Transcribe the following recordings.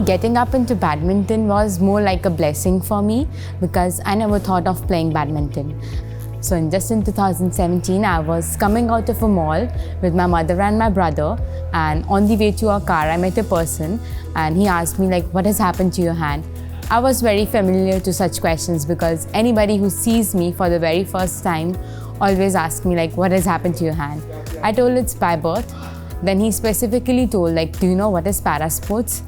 Getting up into badminton was more like a blessing for me because I never thought of playing badminton. So in 2017, I was coming out of a mall with my mother and my brother, and on the way to our car, I met a person and he asked me like, what has happened to your hand? I was very familiar to such questions because anybody who sees me for the very first time always asks me like, what has happened to your hand? I told it's by birth. Then he specifically told like, do you know what is para sports?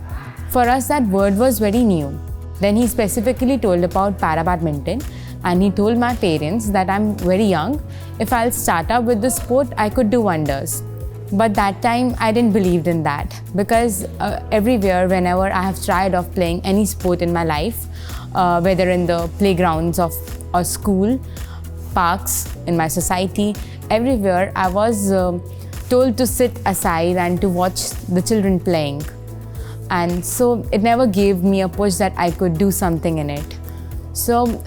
For us, that word was very new. Then he specifically told about para badminton, and he told my parents that I'm very young. If I'll start up with the sport, I could do wonders. But that time, I didn't believe in that because everywhere, whenever I have tried of playing any sport in my life, whether in the playgrounds of or school, parks, in my society, everywhere, I was told to sit aside and to watch the children playing. And so it never gave me a push that I could do something in it. So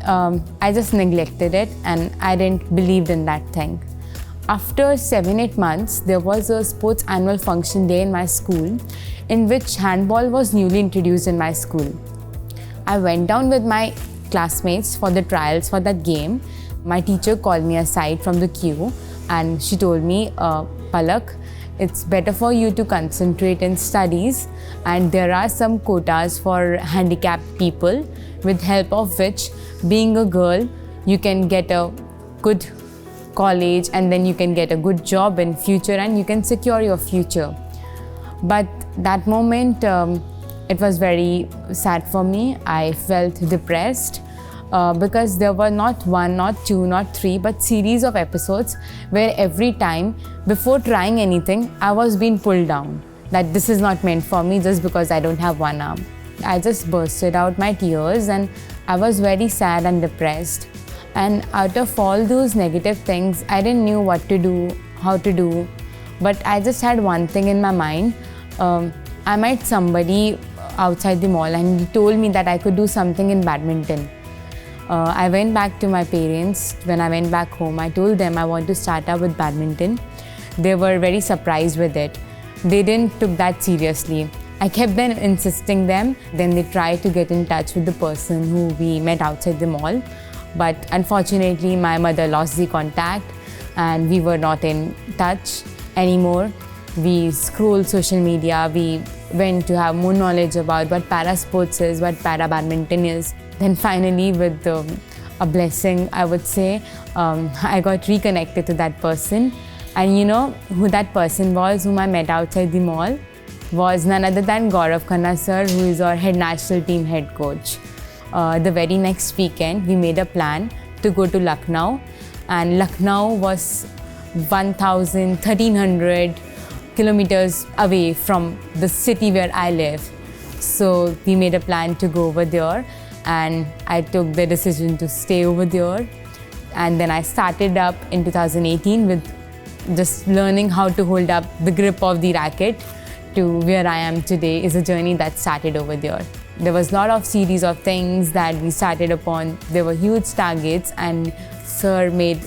I just neglected it and I didn't believe in that thing. After 7-8 months, there was a sports annual function day in my school in which handball was newly introduced in my school. I went down with my classmates for the trials for that game. My teacher called me aside from the queue and she told me, Palak, it's better for you to concentrate in studies, and there are some quotas for handicapped people, with help of which, being a girl, you can get a good college and then you can get a good job in future and you can secure your future. But that moment, it was very sad for me. I felt depressed because there were not one, not two, not three, but series of episodes where every time, before trying anything, I was being pulled down. That this is not meant for me just because I don't have one arm. I just bursted out my tears and I was very sad and depressed. And out of all those negative things, I didn't know what to do, how to do. But I just had one thing in my mind. I met somebody outside the mall and he told me that I could do something in badminton. I went back to my parents. When I went back home, I told them I want to start up with badminton. They were very surprised with it. They didn't took that seriously. I kept then insisting them. Then they tried to get in touch with the person who we met outside the mall. But unfortunately, my mother lost the contact and we were not in touch anymore. We scrolled social media. We went to have more knowledge about what para sports is, what para badminton is. Then finally, with a blessing, I would say, I got reconnected to that person. And you know who that person was, whom I met outside the mall? Was none other than Gaurav Khanna sir, who is our head national team head coach. The very next weekend, we made a plan to go to Lucknow. And Lucknow was 1,300 kilometers away from the city where I live. So we made a plan to go over there. And I took the decision to stay over there. And then I started up in 2018 with just learning how to hold up the grip of the racket to where I am today is a journey that started over there. There was a lot of series of things that we started upon. There were huge targets and sir made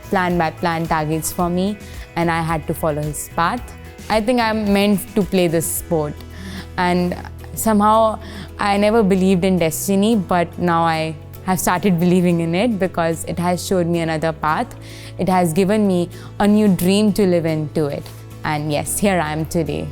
plan by plan targets for me and I had to follow his path. I think I'm meant to play this sport. And somehow I never believed in destiny, but now I have started believing in it because it has showed me another path. It has given me a new dream to live into it. And yes, here I am today.